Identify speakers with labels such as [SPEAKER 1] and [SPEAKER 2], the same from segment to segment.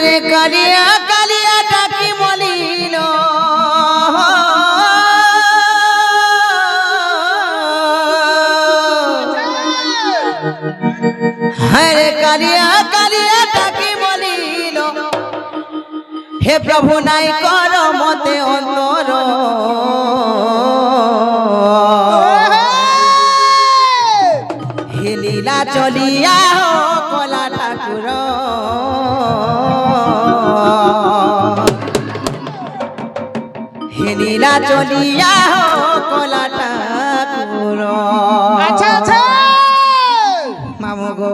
[SPEAKER 1] রে কালিয়া কালিয়া ডাকি বলিল রে কালিয়া কালিয়া ডাকি বলিল হে প্রভু নাই কর মতে অন্তর হে লীলা চলিয়া কলা ঠাকুর হে লীলা চলিয়া কলা ঠাকুর
[SPEAKER 2] আচ্ছা আচ্ছা
[SPEAKER 1] মামু গো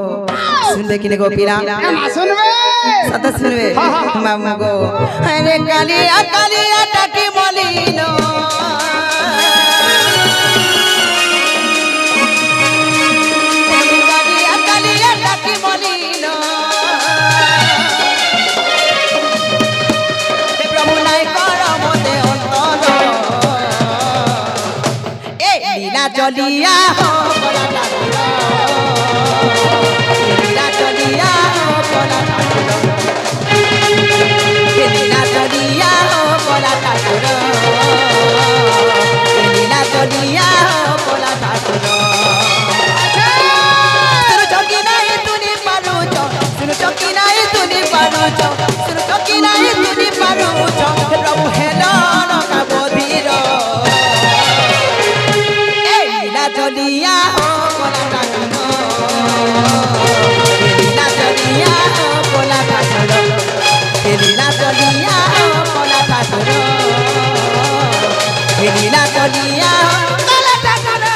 [SPEAKER 1] শুনবে কি গো পীরা
[SPEAKER 2] শুনবে
[SPEAKER 1] সাথে শুনবে মামু গো রে কালিয়া কালিয়া ডাকি বলিল কালিয়া কালিয়া ডাকি বলিল হে প্রভু নাই কর মতে অন্তর এ লীলা চলিয়া কলা ঠাকুর লীলা চলিয়া কলা ঠাকুর লীলা চলিয়া কলা ঠাকুর লীলা চলিয়া কলা ঠাকুর শুনো চকি নাই তুমি পারুছ শুনো চকি নাই তুমি পারুছ শুনো চকি নাই তুমি পারুছ প্রভু হেলো নকা বধির এই লীলা চলিয়া কলা ঠাকুর লীলা চলিয়া কলা ঠাকুর লীলা চলিয়া কলা ঠাকুর লীলা চলিয়া কলা ঠাকুর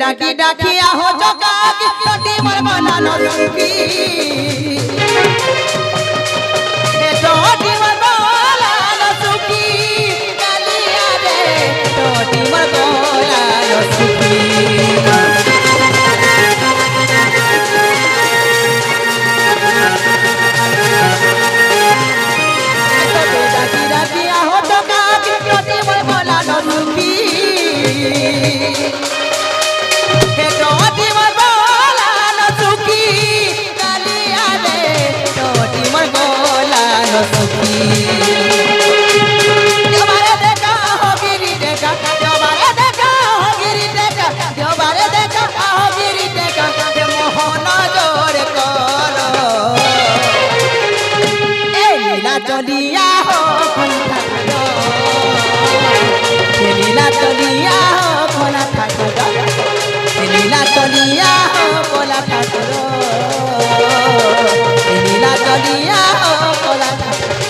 [SPEAKER 1] ডাকি ডাকি আহো জগাকি চটি মর বানানো সুখী হে চটি মর বানানো সুখী কালিয়া রে চটি মর বানানো সুখী ডাকি ডাকি আহো জগাকি চটি মর বানানো সুখী চলিয়া লীলা চলিয়া কলা ঠাকুর লীলা চলিয়া কলা ঠাকুর লীলা চলিয়া কলা ঠাকুর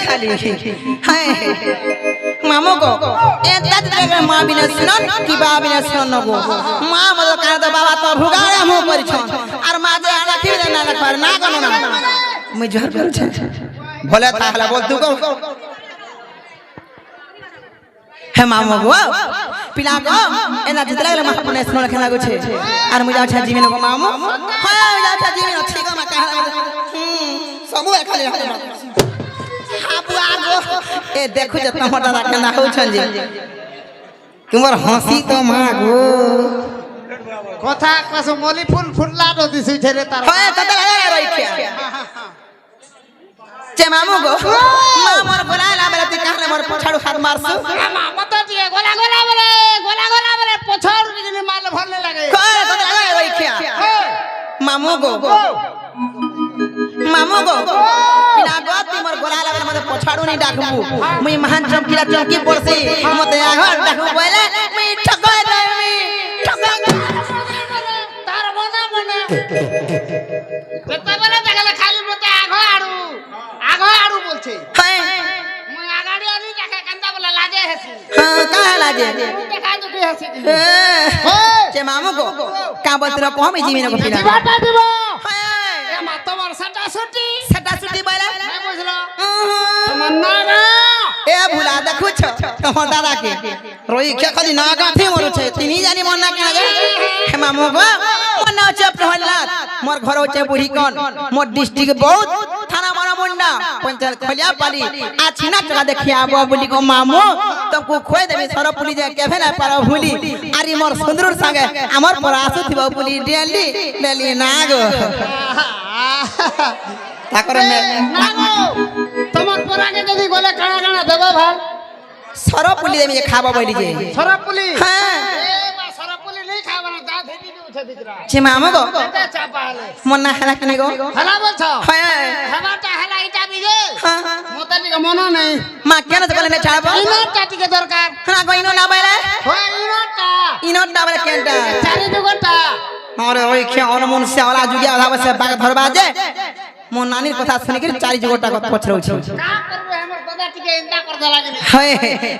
[SPEAKER 1] खाली हाय मामो को ए दाद रे मां बिना सुनन कि बा बिना सुनन नको मां मद का तो बाबा तो भुगारे हम पर छ और मां जे आना कि ना पर ना गनो ना मैं जोर कर छ भले था हला बोल तू को हे मामो गो पिला गो एना जितला गले मां अपने सुनन खेला गो छे और मुजा अच्छा जीवन को मामो हाय मुजा अच्छा जीवन अच्छी को मा कहला सबु खाली हाबु आगो ए देखो जतना मोटा राखना हो छन जी तुमर हंसी तो मागो
[SPEAKER 2] কথা কস মলি ফুল ফুললা দ দিছি ছেরে তার
[SPEAKER 1] হয় কত লাগে রইখিয়া যে মামু গো মা মোর গোলালা বলে তুই কাহলে মোর পছাড়ু হাত মারছু
[SPEAKER 2] মামা তো দিয়ে গোলা বলে পছড় দিলি মাল ভাল লাগে
[SPEAKER 1] কয় কত লাগে রইখিয়া মামু গো পিলা গো তুই মোর গোলালা বলে মতে পছাড়ু নি ডাকবু মুই মহান চমকিলা চমকি পড়ছি মতে আগর ডাকবু বলে মুই ঠকাই দেবি ঠকাই
[SPEAKER 2] তার মনে মনে বেতাবেলা দেখালে খালি মতে আগো আড়ু বলছে
[SPEAKER 1] হ্যাঁ
[SPEAKER 2] মুই আগাড়ি আনি দেখা কান্দা বলে লাজে হেসি
[SPEAKER 1] হ্যাঁ কাহে লাগে
[SPEAKER 2] দেখা দুটি হেসি
[SPEAKER 1] যে মামু গো কা বলতর কমই জিমিন গো পিলা
[SPEAKER 2] দিবাটা দিব
[SPEAKER 1] হ্যাঁ
[SPEAKER 2] এ মা তোমার সাটা
[SPEAKER 1] ছুটি বলে
[SPEAKER 2] না বুঝলো তোমার না না
[SPEAKER 1] এ ভুলা দেখু ছ তোমার দাদা কে রই কে খালি না গাথি মরু ছে তিনি জানি মন না কেন হে মামু গো মন না হচ্ছে প্রহ্লাদ মোর ঘর হচ্ছে বুড়িকন মোর ডিস্ট্রিক্ট বহুত থানা মারা মুন্ডা পঞ্চায়েত খলিয়া পালি আছিনা টাকা দেখি আবো বলি গো মামু তোমকু খোয় দেবে সর পুলি যে কেভে না পারো ভুলি আরি মোর সুন্দর সঙ্গে আমার পর আসুথিব পুলি ডেলি না গো তাকরে
[SPEAKER 2] না গো তোমার পরাগে যদি গলে কানা দেবে ভাল
[SPEAKER 1] সর পুলি দেবি যে খাবো বলি যে
[SPEAKER 2] সরাপুলি
[SPEAKER 1] হ্যাঁ
[SPEAKER 2] এ মা সরাপুলি নেই খাবে না দাঁত হেঁটে উঠে দিকরা
[SPEAKER 1] যে মামু গো
[SPEAKER 2] এটা চাপা হলে
[SPEAKER 1] মন না হেলা কেন গো
[SPEAKER 2] হেলা বলছ
[SPEAKER 1] হ্যাঁ
[SPEAKER 2] হেলাটা হেলা এটা বিজে
[SPEAKER 1] হ্যাঁ
[SPEAKER 2] মতে টিকে মনে নেই
[SPEAKER 1] মা কেন তো বলে না ছাড়বো
[SPEAKER 2] ইনোটা টিকে দরকার
[SPEAKER 1] হ্যাঁ গো ইনো না বাইলে
[SPEAKER 2] হয় ইনোটা
[SPEAKER 1] ইনোট না বাইলে কেনটা
[SPEAKER 2] চারি দুগটা
[SPEAKER 1] আরে ওই খে অনমন সে ওলা যুগিয়া ওলা বসে বাগ ধরবা যে মোর নানির কথা শুনে কি চারি যুগটা কথা পছরউছি
[SPEAKER 2] কা করবে আমার দাদা টিকে ইন্তা করতে লাগেনি
[SPEAKER 1] হয়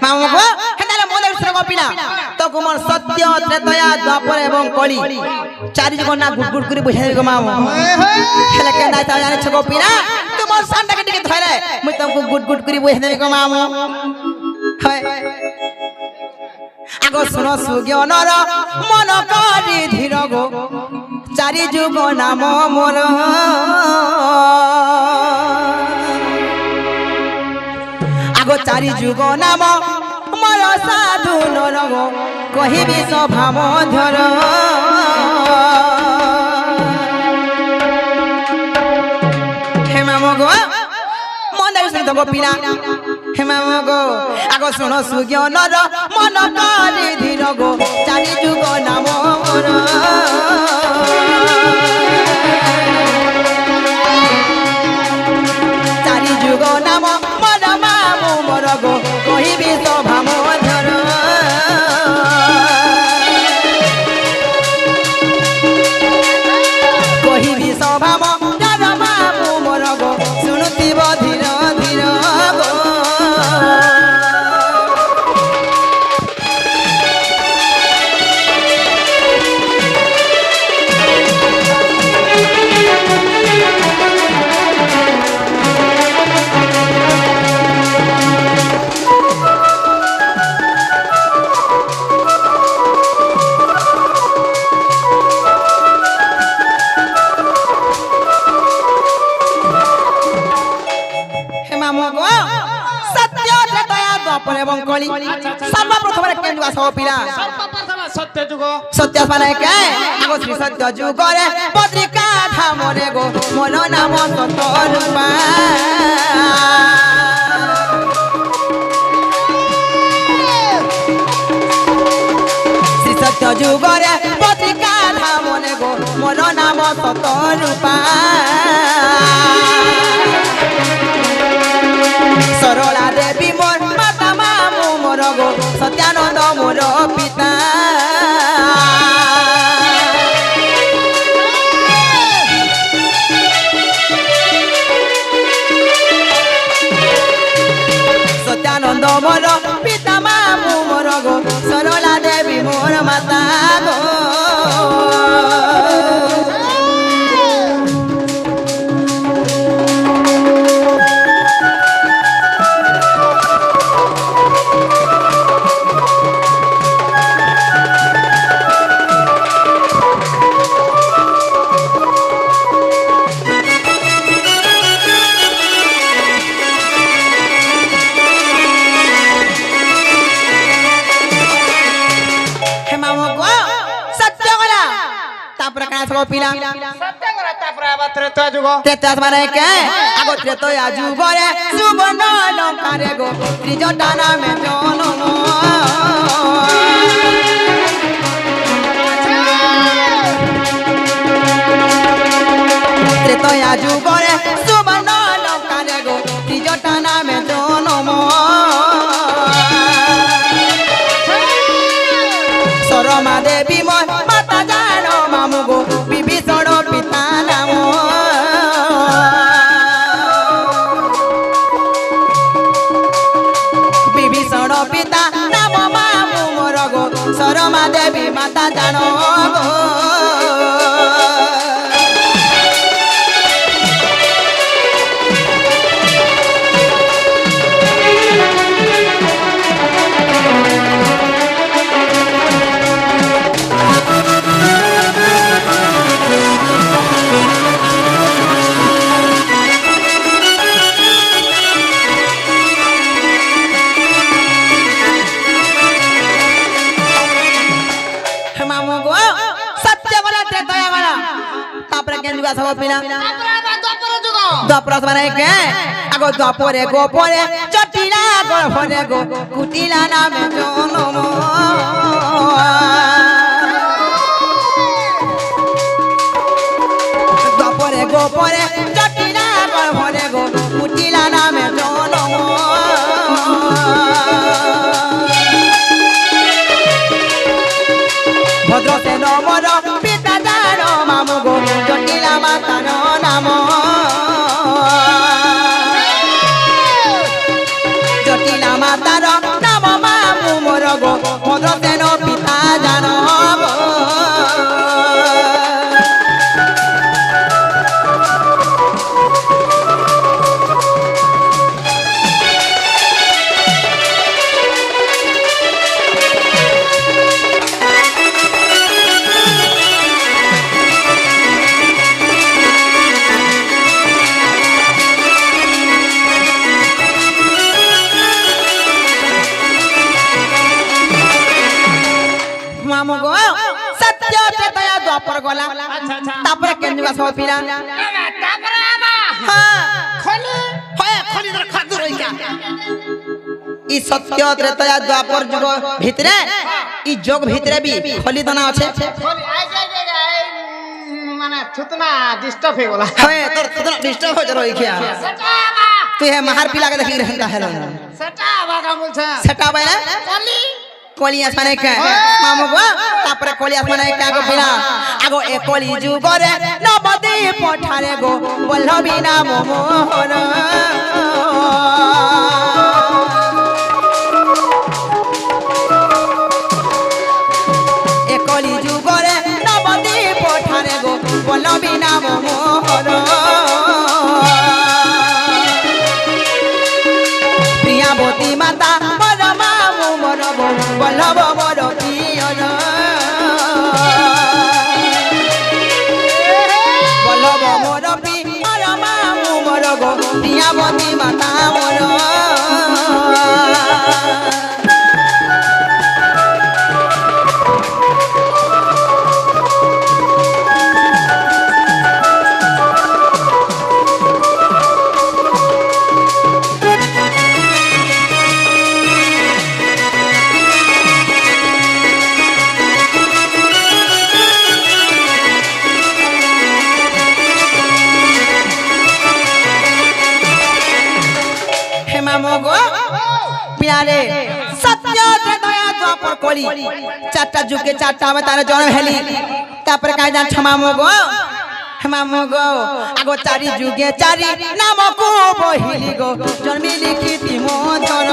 [SPEAKER 1] মামু গো হেতালে মনের শুনে গপিলা তো কুমার সত্য ত্রেতয়া দ্বাপর এবং কলি চারি যুগ না গুড়গুড় করে বুঝাই গো মামু হেলে কেন দাই তা জানি ছ গপিলা তোমার সানটাকে টিকে ধরে মুই তোমাকে গুড়গুড় করে বুঝাই দেব গো মামু হয় আগো শুনো সুজ্ঞানর মন করি ধীর গো চারি যুগ নাম মোর আগো চারি যুগ নাম মোর সাধু নর গো কহিবি সভা মধুর হেমা মগো মনে শুনতো গো পিলা হেমা মগো আগো শুনো সুজ্ঞানর মন করি ধীর গো চারি যুগ নাম মোর চারি যুগ নাম মন মামু মোর গো কহিবি সভা মধুর কহিবি সভা মধুর মামু মোর গো শুনুথিব ধীর ধীর গো এবং কলি সর্বপ্রথমে কেন আসো পিলা
[SPEAKER 2] সত্য যুগ
[SPEAKER 1] সত্য মানে কে আগো শ্রী সত্য যুগরে পত্রিকা ধামরে গো মন নাম সত্য রূপা শ্রী সত্য যুগরে পত্রিকা ধামরে গো মন নাম সত্য রূপা সরলা দেবী মোর মাতা মামু মোর গো সত্যানন্দ মোর পিতা মাতা গো পিলা
[SPEAKER 2] সত্য করে তারপরে আবার ত্রেতা যুগ
[SPEAKER 1] তেতাস মানে কে আগো ত্রেতয়া যুগরে সুবর্ণ লঙ্কারে গো ত্রিজটা নামে জনম ত্রেতয়া যুগরে সুবর্ণ লঙ্কারে গো ত্রিজটা নামে জনম সরমা দেবী মাতা জানো মামু গো বিভীষণ পিতা নাম বিভীষণ পিতা নাম মামু মোর গো সরমা দেবী মাতা জানো গো দ্বাপর মানে কে আগো দ্বাপরে গোপরে জটিলা গর্ভরে গো কুটিলা নামে জনম দ্বাপরে গোপরে জটিলা গর্ভরে গো কুটিলা নামে জনম ভদ্রসেন মর পিতা জানো মামু গো জটিলা মাতার নাম জটিলা মাতার নাম মামু মোর গো ভদ্রসেন পিতা জানো গলা তারপরে কেন যুগ সব পিলা
[SPEAKER 2] তারপরে আমা
[SPEAKER 1] হ্যাঁ
[SPEAKER 2] খলি
[SPEAKER 1] হয় খলি ধর খাদ্য রইকা ই সত্য ত্রেতয়া দ্বাপর যুগ ভিতরে ই যোগ ভিতরে বি খলি দানা আছে
[SPEAKER 2] খলি আই যাই মানে থুতনা ডিস্টার্ব হয়ে গলা
[SPEAKER 1] হয় তোর তোর ডিস্টার্ব হয়ে রইখিয়া
[SPEAKER 2] সেটা আমা
[SPEAKER 1] তুই হে মাহার পিলা কে দেখি रहता है
[SPEAKER 2] সেটা বাগা বলছে
[SPEAKER 1] সেটা বাইরে
[SPEAKER 2] খলি
[SPEAKER 1] কলিয়াস মানে কে মামু গো তারপরে কলিয়াস মানে কে আগো পিলা আগো এ কলি যুগরে নবদ্বীপ পঠারে গো বল্লভী নাম মোহন এ কলি যুগরে নবদ্বীপ পঠারে গো বল্লভী নাম মোহন প্রিয়াবতী মাতা মোর মামু মোর বল্লভ মোর প্রিয়ন বল্লভ মোর প্রিয় মামু মোর গো প্রিয়াবতী মাতা মোর পিয়ারে সত্য দয়া দ্বাপর কলি চারটা যুগে চারটা অবতার জন্ম হেলি তারপরে কাজ জান মামু গো মামু গো আগো চারি যুগে চারি নামকু বহিলি গো জন্মি লিখিতি মোধন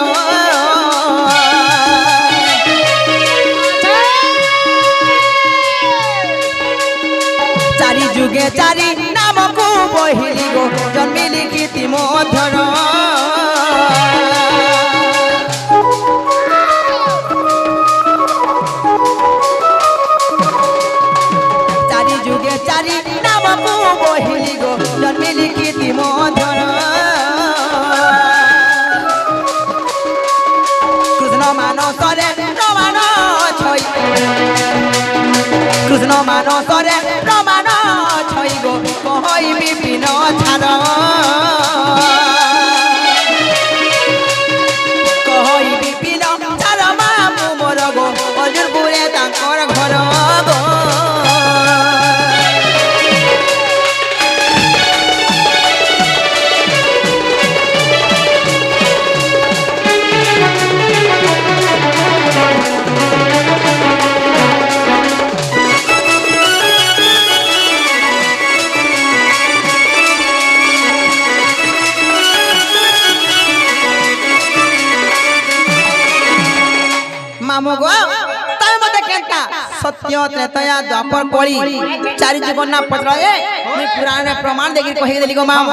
[SPEAKER 1] কৃষ্ণ মানসরে প্রমাণ ছই গো কই বিপিন ছাড় কই বিপিন ছাড় মামু মোর গো অজুরপুরে তাঙ্কর ঘর গো মামু গো তাই মতে কেনটা সত্য ত্রেতয়া দ্বাপর কলি চারি জীবন না পচরায়ে মুই পুরাণে প্রমাণ দেখি কহি দেলি গো মামু